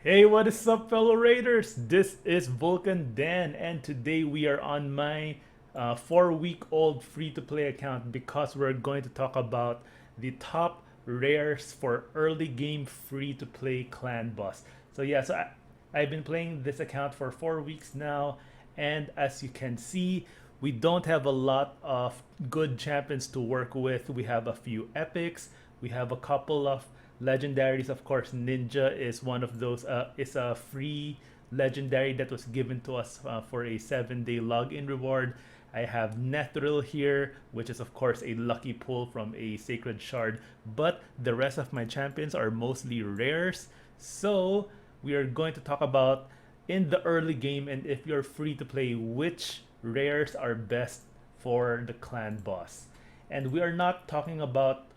Hey, what is up, fellow Raiders? This is Vulcan Dan, and today we are on my 4-week-old free-to-play account because we're going to talk about the top rares for early game free-to-play clan boss. I've been playing this account for 4 weeks now, and as you can see, we don't have a lot of good champions to work with. We have a few epics, we have a couple of legendaries. Of course, Ninja is one of those. It's a free legendary that was given to us for a 7-day login reward. I have Nethril here, which is of course a lucky pull from a Sacred Shard, but the rest of my champions are mostly rares. So we are going to talk about in the early game, and if you're free to play, which rares are best for the clan boss. And we are not talking about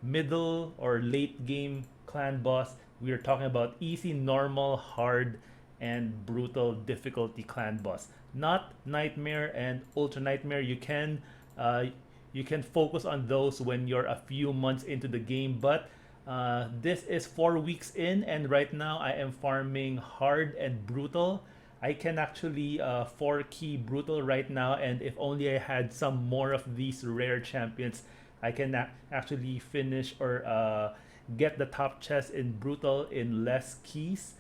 middle or late game clan boss. We are talking about easy, normal, hard, and brutal difficulty clan boss. Not nightmare and ultra nightmare. You can focus on those when you're a few months into the game, but this is 4 weeks in, and right now I am farming hard and brutal. I can actually 4-key brutal right now, and if only I had some more of these rare champions, I can actually finish or get the top chest in brutal in less keys.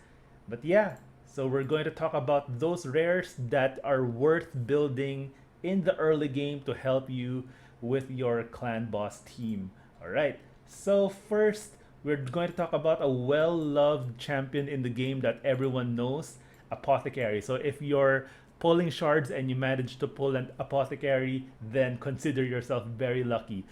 But yeah, so we're going to talk about those rares that are worth building in the early game to help you with your clan boss team. All right. So first, we're going to talk about a well-loved champion in the game that everyone knows, Apothecary. So if you're pulling shards and you manage to pull an Apothecary, then consider yourself very lucky.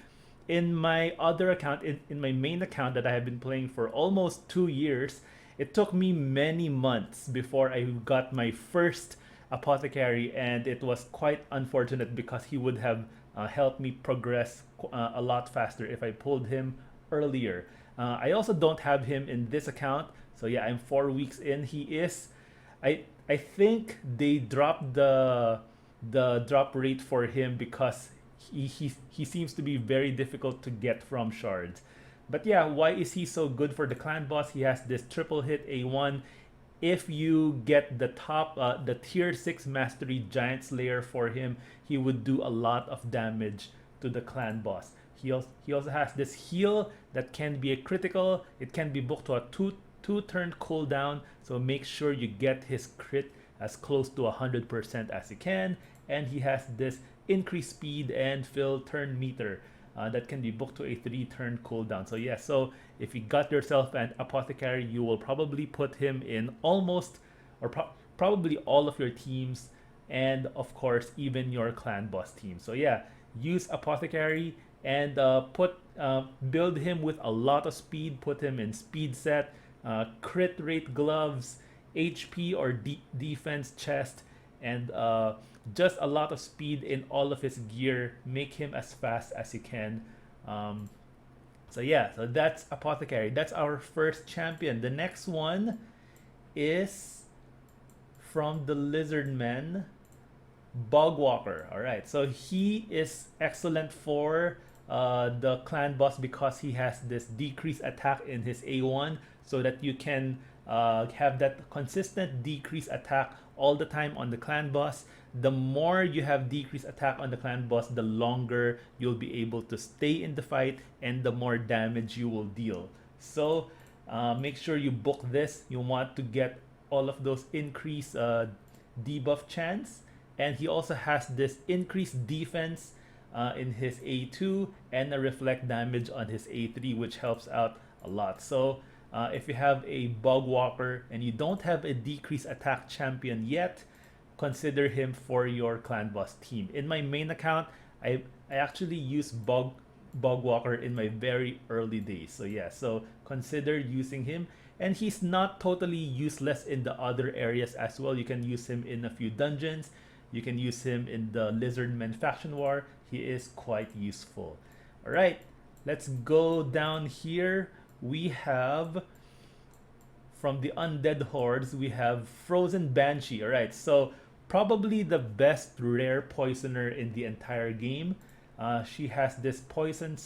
In my other account, in my main account that I have been playing for almost 2 years, it took me many months before I got my first Apothecary, and it was quite unfortunate because he would have helped me progress a lot faster if I pulled him earlier. I also don't have him in this account, so yeah, I'm 4 weeks in. He is, I think they dropped the drop rate for him because he seems to be very difficult to get from shards. But yeah, why is he so good for the clan boss? He has this triple hit A1. If you get the tier 6 mastery giant slayer for him, he would do a lot of damage to the clan boss. He also has this heal that can be a critical. It can be booked to a two turn cooldown, so make sure you get his crit as close to 100% as you can. And he has this increased speed and fill turn meter that can be booked to a 3-turn cooldown. So yeah, so if you got yourself an Apothecary, you will probably put him in almost or probably all of your teams, and of course even your clan boss team. So yeah, use Apothecary and build him with a lot of speed. Put him in speed set, crit rate gloves, HP or defense chest, and just a lot of speed in all of his gear. Make him as fast as you can. Um, so yeah, so that's Apothecary. That's our first champion. The next one is from the Lizardmen, Bugwalker. All right, so he is excellent for the clan boss because he has this decreased attack in his A1, so that you can have that consistent decreased attack all the time on the clan boss. The more you have decreased attack on the clan boss, the longer you'll be able to stay in the fight and the more damage you will deal. So make sure you book this. You want to get all of those increased debuff chance. And he also has this increased defense in his A2 and a reflect damage on his A3, which helps out a lot. So if you have a Bugwalker and you don't have a decreased attack champion yet, consider him for your clan boss team. In my main account, I actually use Bugwalker in my very early days. So yeah, so consider using him. And he's not totally useless in the other areas as well. You can use him in a few dungeons. You can use him in the Lizardmen faction war. He is quite useful. All right, let's go down here. We have from the undead hordes, we have Frozen Banshee. All right, so probably the best rare poisoner in the entire game. She has this poison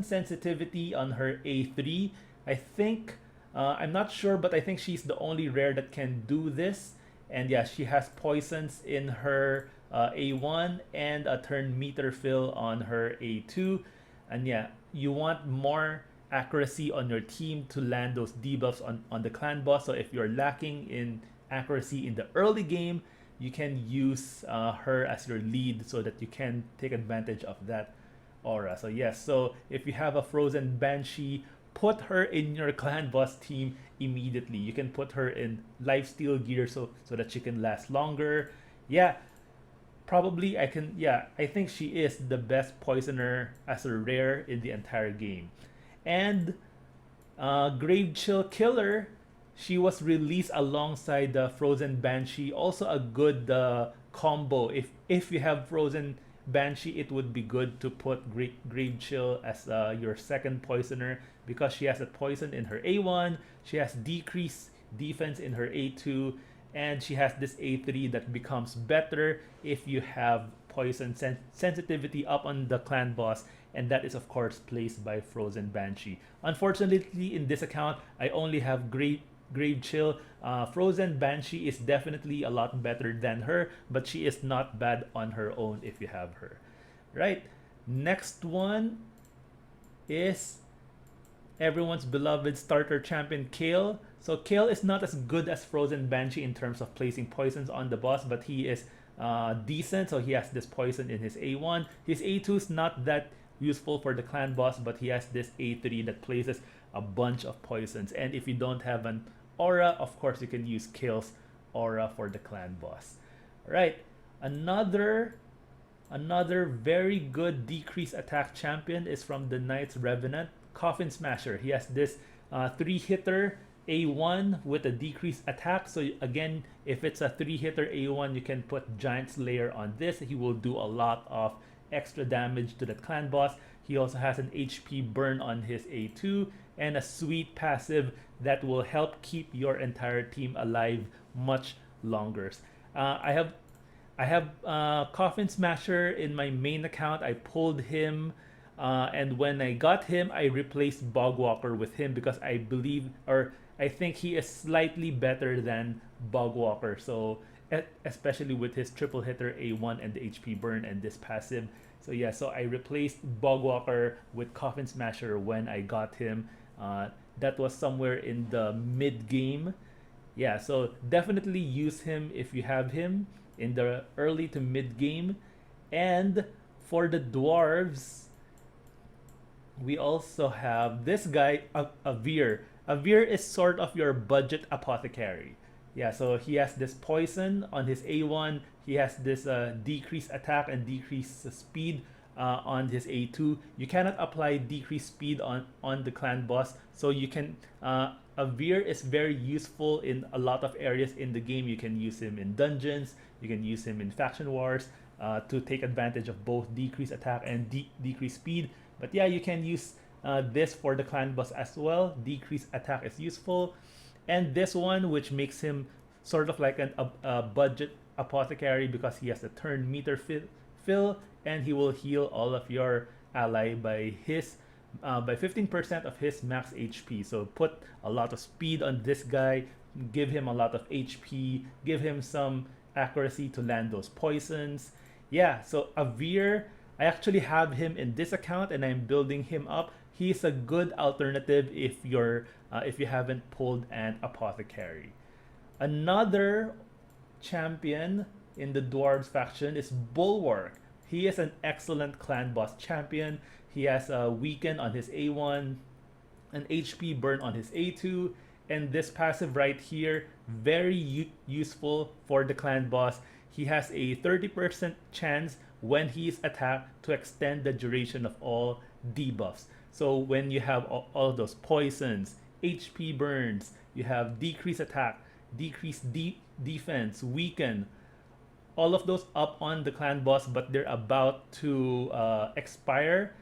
sensitivity on her A3. I think I'm not sure, but I think she's the only rare that can do this. And yeah, she has poisons in her A1 and a turn meter fill on her A2. And yeah, you want more accuracy on your team to land those debuffs on the clan boss. So if you're lacking in accuracy in the early game, you can use her as your lead so that you can take advantage of that aura. So yes, so if you have a frozen Banshee, put her in your clan boss team immediately. You can put her in lifesteal gear so that she can last longer. Yeah, probably I can. Yeah, I think she is the best poisoner as a rare in the entire game. And Grave Chill Killer, she was released alongside the Frozen Banshee. Also a good combo. If you have Frozen Banshee, it would be good to put Grave Chill as your second poisoner because she has a poison in her A1. She has decreased defense in her A2, and she has this A3 that becomes better if you have poison sensitivity up on the clan boss, and that is of course placed by Frozen Banshee. Unfortunately, in this account, I only have Grave Chill. Frozen Banshee is definitely a lot better than her, but she is not bad on her own if you have her. Right. Next one is everyone's beloved starter champion Kale. So Kale is not as good as Frozen Banshee in terms of placing poisons on the boss, but he is decent. So he has this poison in his A1. His A2 is not that useful for the clan boss, but he has this A3 that places a bunch of poisons. And if you don't have an aura, of course you can use Kale's aura for the clan boss. All right, another very good decrease attack champion is from the Knight's Revenant, Coffin Smasher. He has this 3-hitter A1 with a decreased attack. So again, if it's a 3-hitter A1, you can put Giant Slayer on this. He will do a lot of extra damage to the clan boss. He also has an HP burn on his A2 and a sweet passive that will help keep your entire team alive much longer. I have Coffin Smasher in my main account. I pulled him, and when I got him, I replaced Bugwalker with him because I believe, or I think he is slightly better than Bugwalker. So especially with his triple hitter A1 and the HP burn and this passive. So yeah, so I replaced Bugwalker with Coffin Smasher when I got him. That was somewhere in the mid game. Yeah, so definitely use him if you have him in the early to mid game. And for the dwarves, we also have this guy, Avir. Avir is sort of your budget apothecary. Yeah, so he has this poison on his A1. He has this decreased attack and decreased speed on his A2. You cannot apply decreased speed on the clan boss. So you can, Avir is very useful in a lot of areas in the game. You can use him in dungeons. You can use him in faction wars to take advantage of both decreased attack and decreased speed. But yeah, you can use this for the clan boss as well. Decreased attack is useful. And this one, which makes him sort of like a budget apothecary because he has a turn meter fill, and he will heal all of your ally by 15% of his max HP. So put a lot of speed on this guy, give him a lot of HP, give him some accuracy to land those poisons. Yeah, so Avir, I actually have him in this account and I'm building him up. He's a good alternative if you haven't pulled an apothecary. Another champion in the dwarves faction is Bulwark. He is an excellent clan boss champion. He has a weaken on his A1, an HP burn on his A2, and this passive right here, very useful for the clan boss. He has a 30% chance when he is attacked to extend the duration of all debuffs. So when you have all those poisons, HP burns, you have decreased attack, decreased defense, weaken, all of those up on the clan boss, but they're about to expire.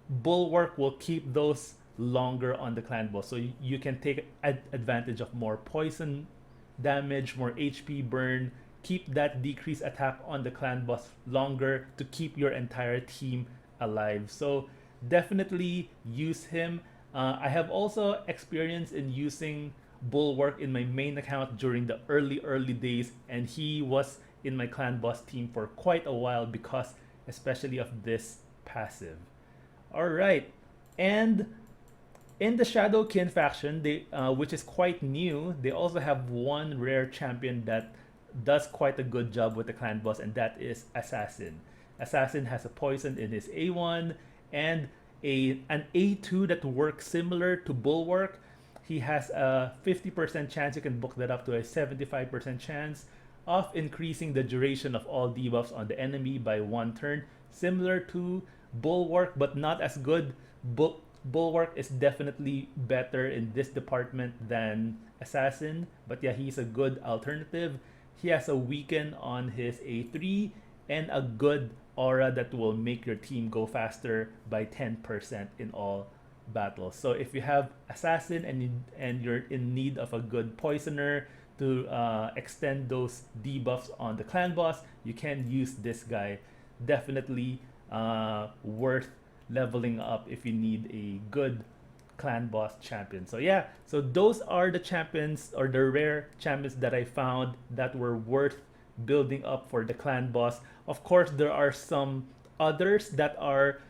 Bulwark will keep those longer on the clan boss, so you can take advantage of more poison damage, more HP burn, keep that decreased attack on the clan boss longer to keep your entire team alive. So definitely use him. I have also experience in using Bulwark in my main account during the early days, and he was in my clan boss team for quite a while because especially of this passive. All right, and in the Shadowkin faction, which is quite new, they also have one rare champion that does quite a good job with the clan boss, and that is Assassin. Assassin has a poison in his A1 and an A2 that works similar to Bulwark. He has a 50% chance, you can book that up to a 75% chance of increasing the duration of all debuffs on the enemy by 1 turn, similar to Bulwark, but not as good. Bulwark is definitely better in this department than Assassin, but yeah, he's a good alternative. He has a weaken on his A3 and a good aura that will make your team go faster by 10% in all battles. So if you have Assassin and you're in need of a good poisoner to extend those debuffs on the clan boss, you can use this guy. Definitely worth leveling up if you need a good clan boss champion. So yeah, so those are the champions or the rare champions that I found that were worth building up for the clan boss. Of course, there are some others that are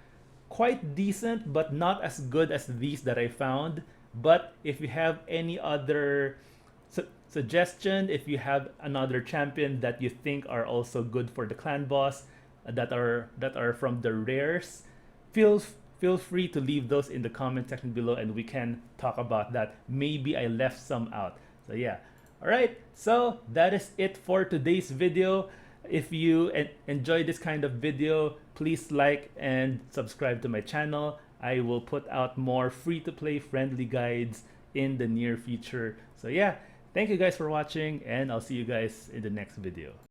quite decent but not as good as these that I found. But if you have any other suggestion, if you have another champion that you think are also good for the clan boss, that are from the rares, feel free to leave those in the comment section below and we can talk about that. Maybe I left some out. So yeah. All right. So that is it for today's video. If you enjoy this kind of video, please like and subscribe to my channel. I will put out more free-to-play friendly guides in the near future. So yeah, thank you guys for watching and I'll see you guys in the next video.